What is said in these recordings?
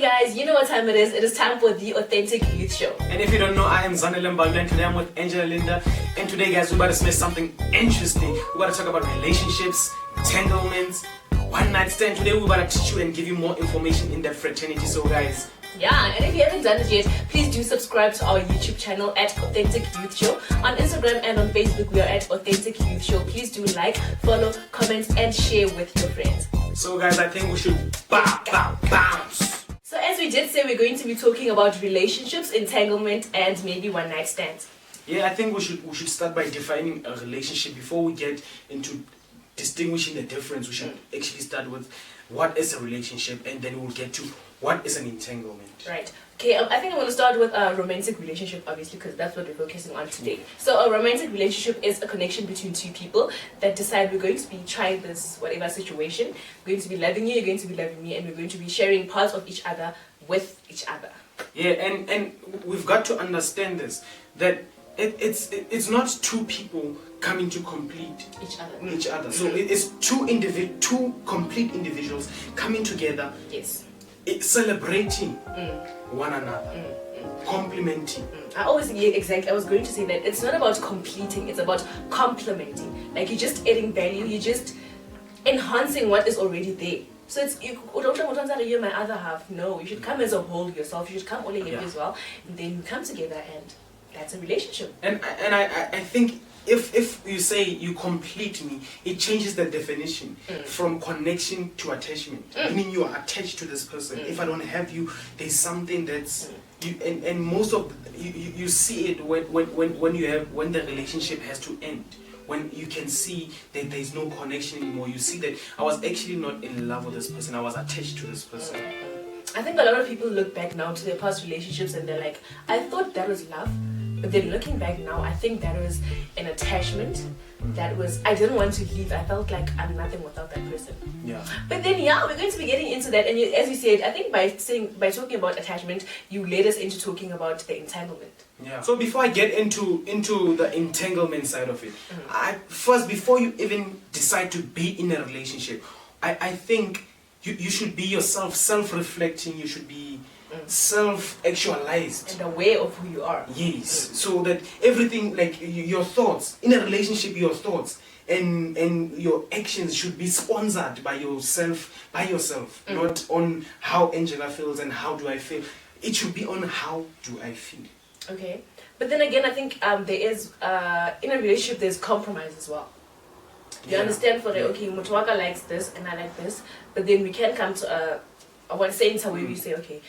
guys, you know what time it is. It is time for the Authentic Youth Show. And if you don't know, I am Zanele Mbalu, and today I'm with Angela Linda. And today, guys, we're about to smash something interesting. We're about to talk about relationships, entanglements, one night stand. Today we're about to teach you and give you more information in that fraternity. So guys, yeah, and if you haven't done it yet, please do subscribe to our YouTube channel at Authentic Youth Show. On Instagram and on Facebook, we are at Authentic Youth Show. Please do like, follow, comment, and share with your friends. So guys, I think we should bounce. So as we did say, we're going to be talking about relationships, entanglement, and maybe one night stands. Yeah, I think we should start by defining a relationship. Before we get into distinguishing the difference, we should actually start with what is a relationship, and then we'll get to what is an entanglement. Right. Okay, I think I'm going to start with a romantic relationship, obviously, because that's what we're focusing on today. So a romantic relationship is a connection between two people that decide we're going to be trying this whatever situation. We're going to be loving you, you're going to be loving me, and we're going to be sharing parts of each other with each other. Yeah, and we've got to understand this, that it's not two people coming to complete each other. So it's two complete individuals coming together. Yes. Celebrating one another, complementing. I was going to say that it's not about completing, it's about complementing. Like you're just adding value, you're just enhancing what is already there. So it's you're my other half. No, you should come as a whole yourself. You should come all here as well, and then you come together, and that's a relationship. And I think if you say you complete me, it changes the definition from connection to attachment. Meaning you are attached to this person. If I don't have you, there's something that's you. And most of you see it when the relationship has to end. When you can see that there's no connection anymore, you see that I was actually not in love with this person, I was attached to this person. I think a lot of people look back now to their past relationships and they're like, I thought that was love, but then looking back now, I think that was an attachment. That was, I didn't want to leave. I felt like I'm nothing without that person. Yeah. But then we're going to be getting into that, and as you said, I think by talking about attachment, you led us into talking about the entanglement. Yeah. So before I get into the entanglement side of it, before you even decide to be in a relationship, I think you should be yourself, self-reflecting. You should be self-actualized and aware of who you are. Yes. So that everything, like your thoughts in a relationship, your thoughts and your actions should be sponsored by yourself, not on how Angela feels and how do I feel. It should be on how do I feel. Okay, but then again, I think there is in a relationship there's compromise as well. You understand, for the okay, Mutuaka likes this and I like this, but then we can come to one sense where we say, okay,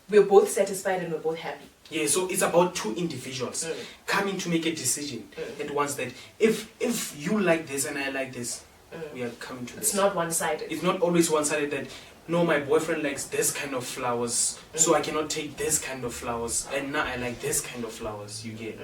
we're both satisfied and we're both happy. Yeah, so it's about two individuals coming to make a decision at once, that if you like this and I like this, we are coming to this. It's not one-sided. It's not always one-sided that, no, my boyfriend likes this kind of flowers, so I cannot take this kind of flowers, and now I like this kind of flowers, you get.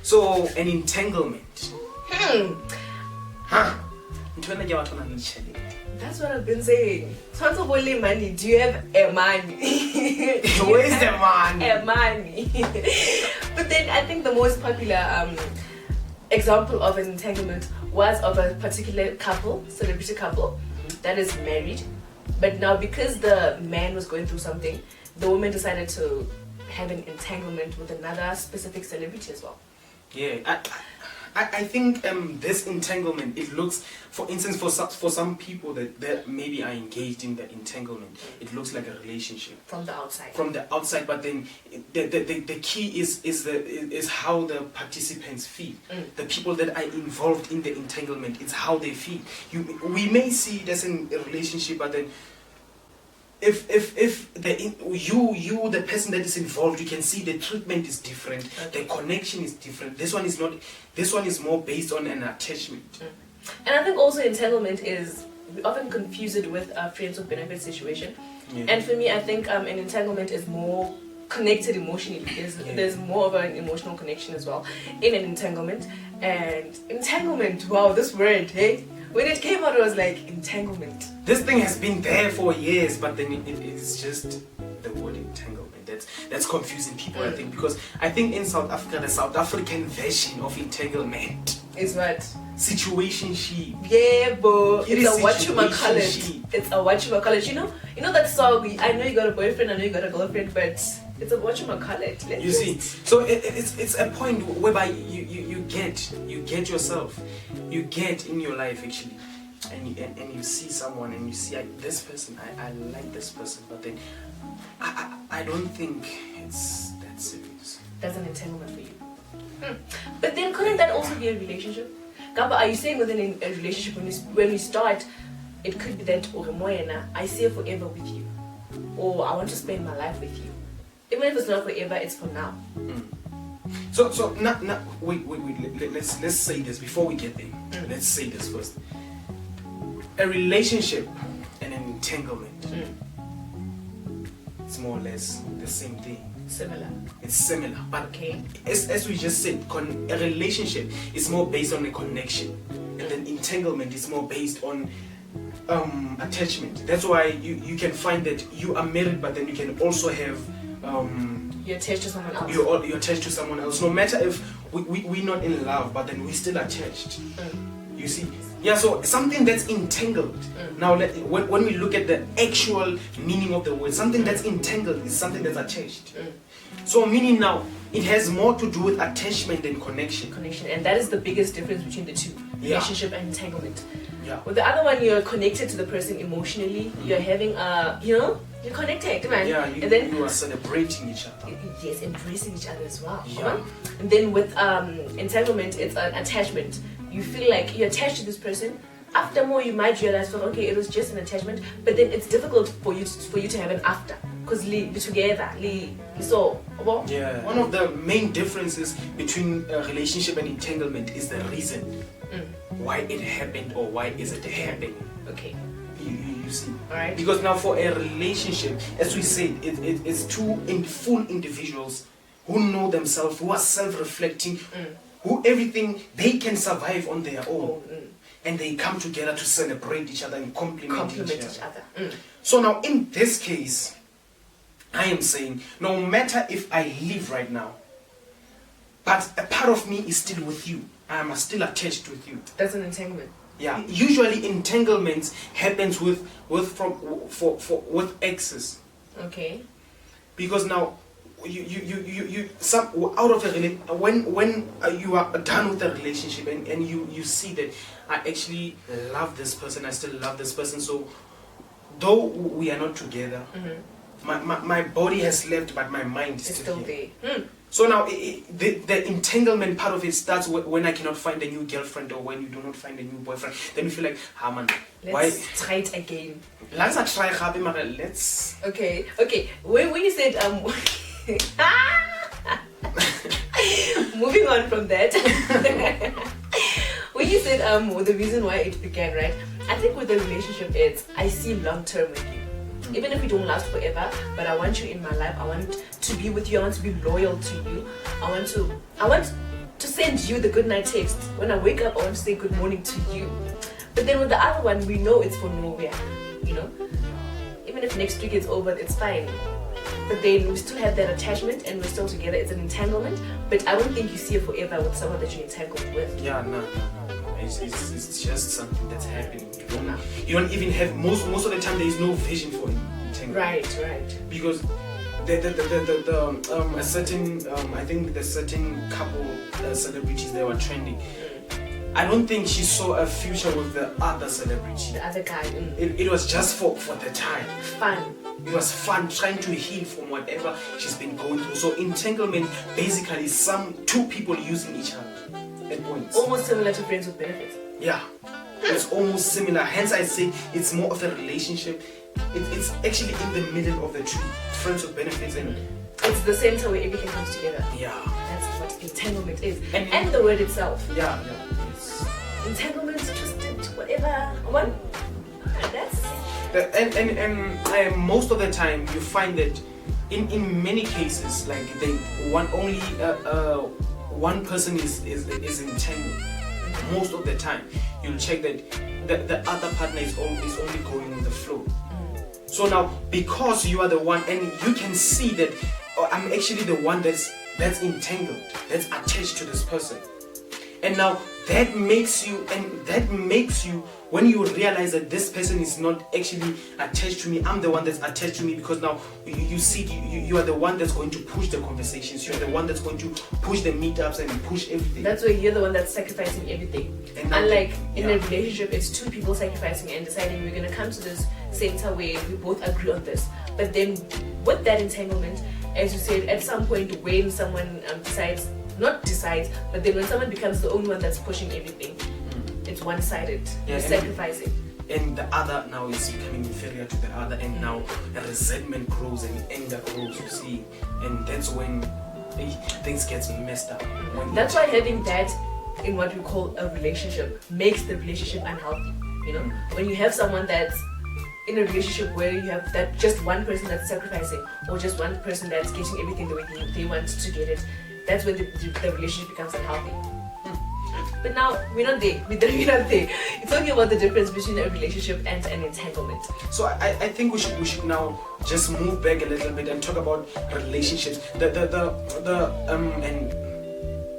So, an entanglement. That's what I've been saying. Tons of only money. Do you have a money? Where's the money? A money. But then I think the most popular example of an entanglement was of a particular couple, celebrity couple, that is married. But now because the man was going through something, the woman decided to have an entanglement with another specific celebrity as well. Yeah, I think this entanglement, it looks, for instance, for some people that maybe are engaged in the entanglement, it looks like a relationship from the outside. From the outside, but then the key is how the participants feel. The people that are involved in the entanglement, it's how they feel. We may see it as a relationship, but then if the person that is involved, you can see the treatment is different, the connection is different. This one is not. This one is more based on an attachment. And I think also entanglement is, we often confuse it with a friends with benefits situation. Yeah. And for me, I think an entanglement is more connected emotionally. There's more of an emotional connection as well in an entanglement. And entanglement, wow, this word, hey. When it came out, it was like entanglement. This thing has been there for years, but then it's just the word entanglement. That's confusing people, I think, because I think in South Africa, the South African version of entanglement is what? situationship. Yeah, but It it's is a whatchamacallit. situationship. It's a whatchamacallit. You know that song, I know you got a boyfriend, I know you got a girlfriend, but it's a whatchamacallit. You see, so it's a point whereby you get yourself, you get in your life actually, and you see someone and you see this person, I like this person, but then I don't think it's that serious. That's an entanglement for you. But then couldn't that also be a relationship? Gaba, are you saying within a relationship when we start, it could be that I stay forever with you, or I want to spend my life with you. Even if it's not forever, it's for now. So now wait. Let's say this before we get there. Let's say this first. A relationship and an entanglement. It's more or less the same thing. Similar. It's similar, but Okay. as we just said, a relationship is more based on a connection, and then entanglement is more based on attachment. That's why you can find that you are married, but then you can also have You're attached to someone else. you're attached to someone else. No matter if we're not in love, but then we're still attached. You see? Yeah, so something that's entangled. Now, when we look at the actual meaning of the word, something that's entangled is something that's attached. So, meaning now, it has more to do with attachment than connection. Connection, and that is the biggest difference between the two: Yeah. relationship and entanglement. Yeah. With the other one, you're connected to the person emotionally. You're having you're connected, man. Yeah, and then you are celebrating each other. yes, embracing each other as well. Yeah. And then with entanglement, it's an attachment. You feel like you're attached to this person. After more, you might realize, well, okay, it was just an attachment, but then it's difficult for you to have an after, because you're together. So, well, Yeah. One of the main differences between a relationship and entanglement is the reason why it happened or why is it happening. okay, You see. all right. Because now for a relationship, as we said, it's two full individuals who know themselves, who are self-reflecting, who everything they can survive on their own. And they come together to celebrate each other and complement each other. So now in this case, I am saying, no matter if I leave right now, but a part of me is still with you. I am still attached with you. That's an entanglement. Yeah. Usually entanglements happens with exes. Okay. Because now you some out of a when you are done with the relationship and you see that I actually love this person, I still love this person, so though we are not together, my body has left but my mind is still here. there. So now the entanglement part of it starts when I cannot find a new girlfriend or when you do not find a new boyfriend. Then you feel like, man, why? Let's try it again. Let's try gape, mara, let's. Okay. When you said moving on from that, when you said the reason why it began, right? I think with the relationship, it's I see long term with you. Even if we don't last forever, but I want you in my life. I want to be with you. I want to be loyal to you. I want to send you the good night text. When I wake up, I want to say good morning to you. But then with the other one, we know it's for nowhere. You know, even if next week it's over, it's fine. But then we still have that attachment and we're still together. It's an entanglement. But I don't think you see it forever with someone that you're entangled with. Yeah, no. It's just something that's happening. You don't even have most of the time. There is no vision for entanglement. Right. Because a certain I think the certain couple celebrities they were trending. I don't think she saw a future with the other celebrity. The other guy. It was just for the time. Fun. It was fun trying to heal from whatever she's been going through. So entanglement basically is two people using each other at points. Almost similar to friends with benefits. Yeah, it's almost similar. Hence I say it's more of a relationship. It's actually in the middle of the two, friends with benefits, and it's the center where everything comes together. Yeah, that's what entanglement is, and the word itself. Yeah. It's entanglement, twisted, whatever. One. That's. And most of the time you find that in many cases like one person is entangled. Most of the time you'll check that the other partner is only going with the flow. So now because you are the one and you can see that I'm actually the one that's entangled, that's attached to this person. And now that makes you, when you realize that this person is not actually attached to me, I'm the one that's attached to me, because now you see you are the one that's going to push the conversations, you're the one that's going to push the meetups and push everything. That's where you're the one that's sacrificing everything. Unlike in a relationship, it's two people sacrificing and deciding we're going to come to this center where we both agree on this. But then with that entanglement, as you said, at some point when someone but then when someone becomes the only one that's pushing everything, it's one-sided. You're sacrificing. And the other now is becoming inferior to the other, and now the resentment grows and anger grows, you see. And that's when things get messed up. That's why having that in what we call a relationship makes the relationship unhealthy. You know, when you have someone that's in a relationship where you have that just one person that's sacrificing, or just one person that's getting everything the way they want to get it, that's when the relationship becomes unhealthy. But now we're not there. We're not there. It's talking about the difference between a relationship and an entanglement. So I think we should now just move back a little bit and talk about relationships. And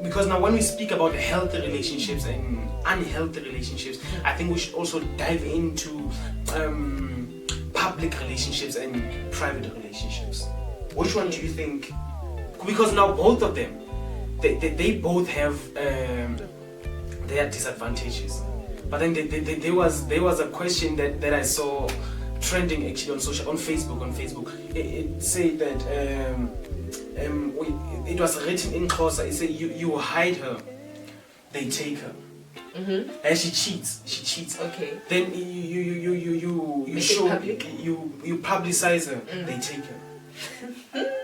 because now when we speak about healthy relationships and unhealthy relationships, I think we should also dive into public relationships and private relationships. Which one do you think? Because now both of them, they both have their disadvantages. But then there was a question that I saw trending actually on Facebook. It said that it was written in Xhosa. It said you hide her, they take her. Mm-hmm. And she cheats. Okay. Then you Make show it public? you publicize her, they take her.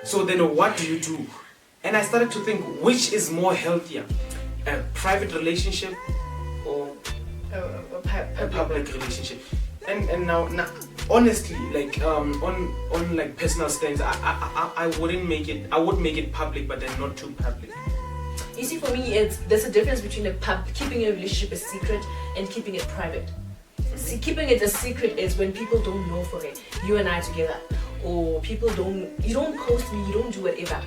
So then what do you do? And I started to think, which is more healthier, a private relationship or a public relationship? And now honestly, like on like personal stance, I wouldn't make it. I would make it public, but then not too public. You see, for me, there's a difference between keeping a relationship a secret and keeping it private. See, keeping it a secret is when people don't know for it, you and I together, or you don't post me, you don't do whatever.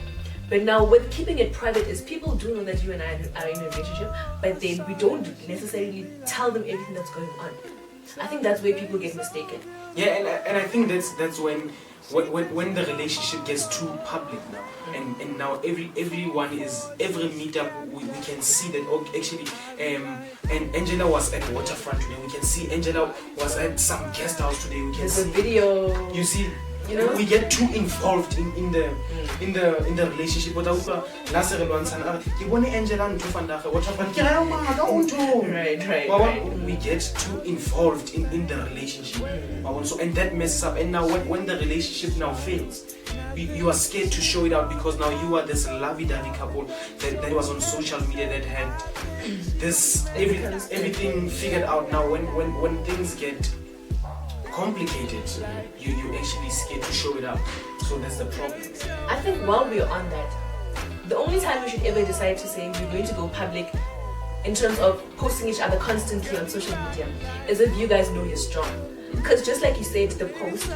But now with keeping it private is people do know that you and I are in a relationship, but then we don't necessarily tell them everything that's going on. I think that's where people get mistaken. Yeah, and I think that's when the relationship gets too public now, and now every meetup we can see that actually and Angela was at Waterfront today. We can see Angela was at some guest house today. We can There's see a video. You see, you know, we get too involved in the relationship. But also, last year you want Angela and right. We get too involved in the relationship, and that messes up. And now when the relationship now fails, you are scared to show it out, because now you are this lovey-dovey couple that was on social media that had this everything figured out. Now when things get complicated, you actually scared to show it out. So that's the problem. I think while we're on that, the only time we should ever decide to say we're going to go public in terms of posting each other constantly on social media is if you guys know you're strong. Because just like you said, the post,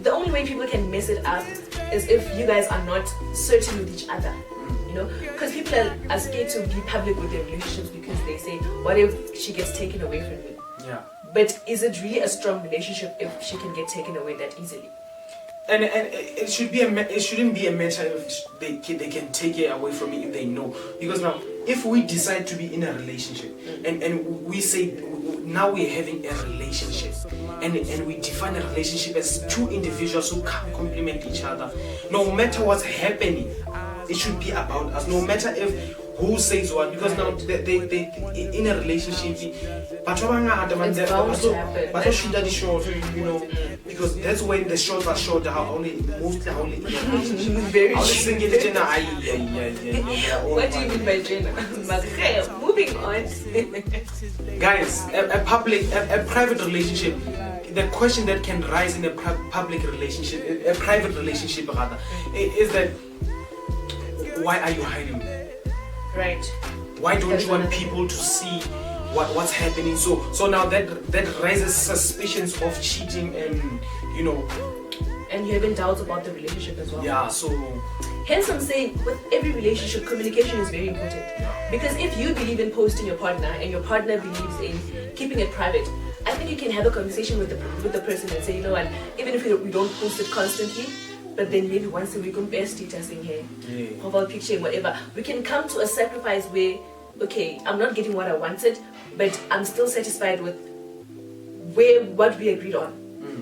the only way people can mess it up is if you guys are not certain with each other. You know, because people are scared to be public with their relationships because they say, what if she gets taken away from me? Yeah. But is it really a strong relationship if she can get taken away that easily? And it shouldn't be a matter if they can take it away from me if they know. Because now, if we decide to be in a relationship and we say now we're having a relationship and we define a relationship as two individuals who can complement each other, no matter what's happening, it should be about us. No matter if who says what, because now they in a relationship, but shoot the short, you know, because that's when the shorts are short. Mostly Very What do you mean by Jenna? Moving on. Guys, a private relationship. The question that can rise in a public relationship, a private relationship rather, is that why are you hiding me? Right. Why don't you want people to see what's happening? So now that raises suspicions of cheating and and you're having doubts about the relationship as well. Yeah, so hence I'm saying with every relationship, communication is very important. Because if you believe in posting your partner and your partner believes in keeping it private, I think you can have a conversation with the person and say, you know what, even if we don't post it constantly, but then maybe once a week on best status saying, hey, profile picture, whatever, we can come to a sacrifice where, okay, I'm not getting what I wanted, but I'm still satisfied with what we agreed on.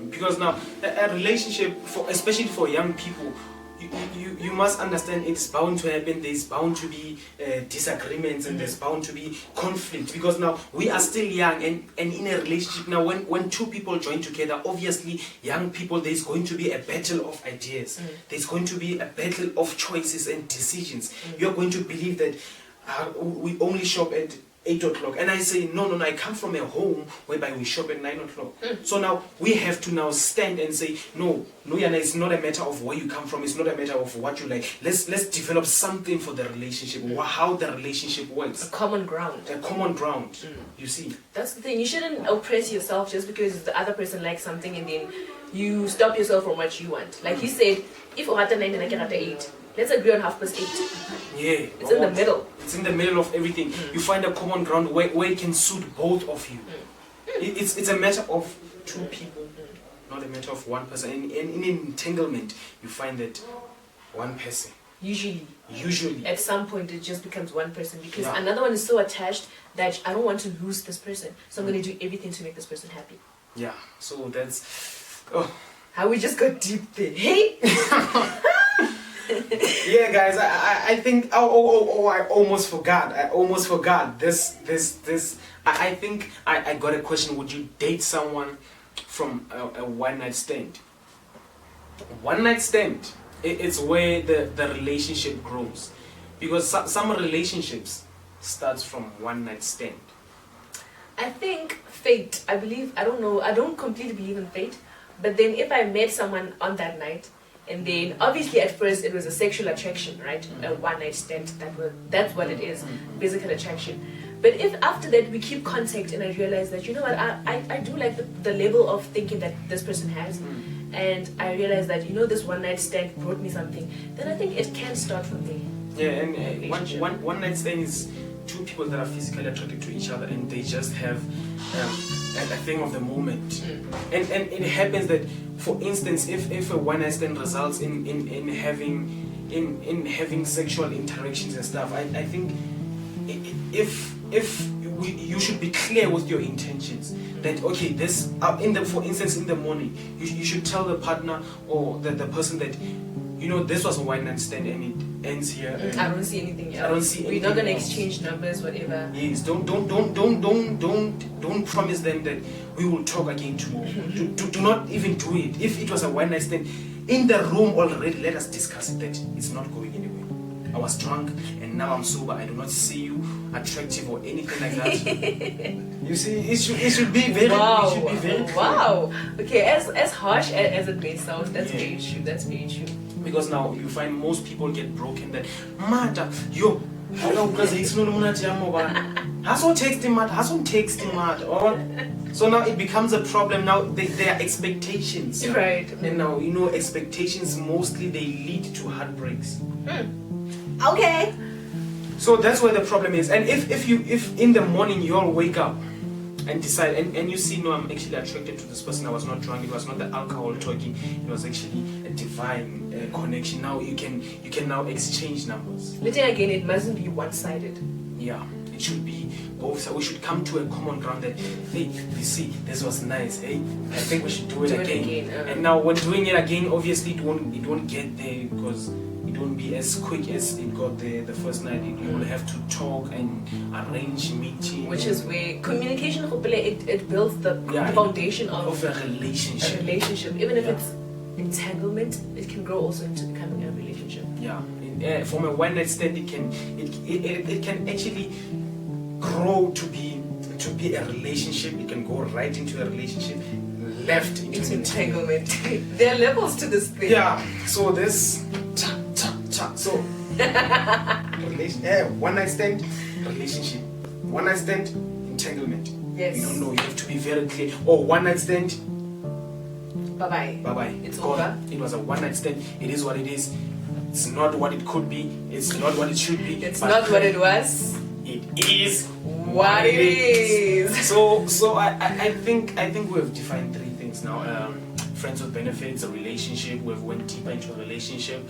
Because now a relationship, especially for young people, you must understand it's bound to happen. There's bound to be disagreements, and there's bound to be conflict, because now we are still young, and in a relationship now, when two people join together, obviously young people, there's going to be a battle of ideas. There's going to be a battle of choices and decisions. You're going to believe that we only shop at 8 o'clock, and I say no, I come from a home whereby we shop at 9 o'clock. So now we have to now stand and say no, Yana, it's not a matter of where you come from, it's not a matter of what you like. Let's develop something for the relationship, how the relationship works. A common ground. You see, that's the thing. You shouldn't oppress yourself just because the other person likes something and then you stop yourself from what you want. Like you said, if you had 9 and I get at 8, let's agree on 8:30. Yeah, it's in the middle. It's in the middle of everything. You find a common ground where it can suit both of you. It's a matter of two people, not a matter of one person. And in entanglement, you find that one person. Usually. At some point, it just becomes one person, because another one is so attached that I don't want to lose this person. So I'm going to do everything to make this person happy. Yeah, so that's... How we just got deep there. Hey! Yeah, guys, I think... I almost forgot. This. I think I got a question. Would you date someone from a one-night stand? One-night stand, it's where the relationship grows. Because some relationships starts from one-night stand. I think fate. I don't know. I don't completely believe in fate. But then if I met someone on that night, and then obviously at first it was a sexual attraction, right? A one-night stand, that's what it is, physical attraction. But if after that we keep contact and I realize that, you know what, I do like the level of thinking that this person has, and I realize that, you know, this one-night stand brought me something, then I think it can start from there. Yeah, and one-night stand is two people that are physically attracted to each other, and they just have a thing of the moment. And it happens that, for instance, if a one-night stand results in having sexual interactions and stuff, I think you should be clear with your intentions. That, okay, this for instance, in the morning, you should tell the partner or the person that, you know, this was a one-night stand and it ends here. I don't see anything else. We're not gonna exchange numbers, whatever. Yes, don't promise them that we will talk again tomorrow. do not even do it. If it was a one-night stand, in the room already, let us discuss it, that it's not going anywhere. I was drunk and now I'm sober. I do not see you attractive or anything like that. You see, it should be very. Wow. It should be very clear. Wow. Okay, as harsh as it may sound, that's very true. That's very true. Because now you find most people get broken that mata yo because it's no texting mata. So now it becomes a problem. Now there are expectations. Right. And now, you know, expectations mostly they lead to heartbreaks. Okay. So that's where the problem is. And if in the morning you all wake up and decide and you see, no, I'm actually attracted to this person, I was not drunk, it was not the alcohol talking, it was actually a divine connection. Now you can now exchange numbers. But then again, it mustn't be one-sided. Yeah, it should be both. So we should come to a common ground that, hey, you see, this was nice. Hey, I think we should do it again. And now when doing it again, obviously it won't get there, because it won't be as quick as it got there the first night. You will have to talk and arrange meetings. Which is where communication, it builds the foundation of a relationship. Even if it's entanglement, it can grow also into becoming a relationship. Yeah. From a one-night stand, it can actually grow to be a relationship. It can go right into a relationship, left into entanglement. There are levels to this thing. Yeah. So this, so one-night stand, relationship. One-night stand, entanglement. Yes. You don't know. You have to be very clear. Or one-night stand, Bye-bye. Bye-bye. It's Gone. over. It was a one-night stand. It is what it is. It's not what it could be. It's not what it should be. It's not what it was. It is What it is. So I think we have defined three things now. Friends with benefits, a relationship. We've went deeper into a relationship.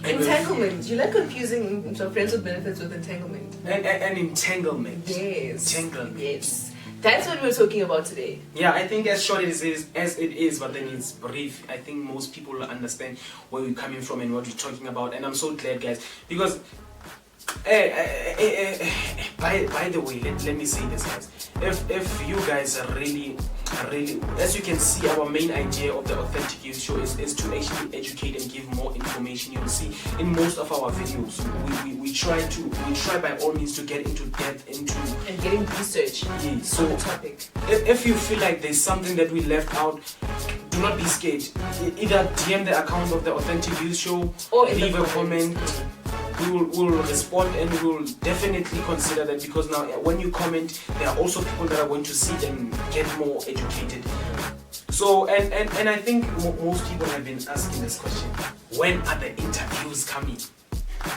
Entanglement. You like confusing friends with benefits with entanglement. And entanglement. Yes. Entanglement. Yes. That's what we're talking about today. Yeah, I think as short as it is, but then it's brief. I think most people will understand where we're coming from and what we're talking about. And I'm so glad, guys, because by the way, let me say this, guys. If you guys are really, as you can see, our main idea of the Authentic Youth Show is to actually educate and give more information. You'll see in most of our videos, we try by all means to get into depth into and getting research so on the topic. If you feel like there's something that we left out, do not be scared. Either DM the account of the Authentic Youth Show or leave a comment. We'll respond and we'll definitely consider that, because now when you comment, there are also people that are going to see and get more educated. So and I think most people have been asking this question: when are the interviews coming?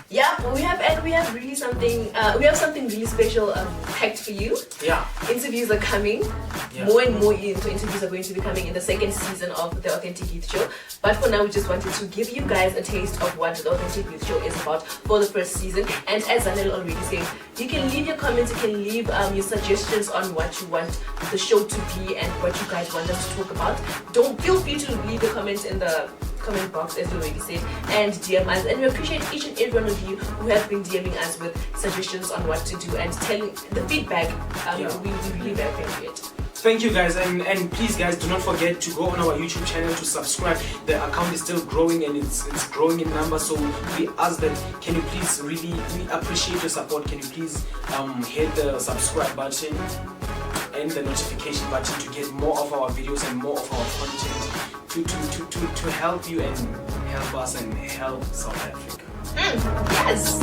Yeah, we have really something. We have something really special packed for you. Yeah. Interviews are coming. Yeah. More and more interviews are going to be coming in the second season of the Authentic Youth Show. But for now, we just wanted to give you guys a taste of what the Authentic Youth Show is about for the first season. And as Zanel already said, you can leave your comments, you can leave your suggestions on what you want the show to be and what you guys want us to talk about. Don't feel free to leave your comments in the comment box, as we already said, and DM us. And we appreciate each and every one of you who have been DMing us with suggestions on what to do and telling the feedback. We really value it. Thank you, guys, and please, guys, do not forget to go on our YouTube channel to subscribe. The account is still growing and it's growing in numbers, so we ask that, can you please we appreciate your support. Can you please hit the subscribe button and the notification button to get more of our videos and more of our content to help you and help us and help South Africa. Yes.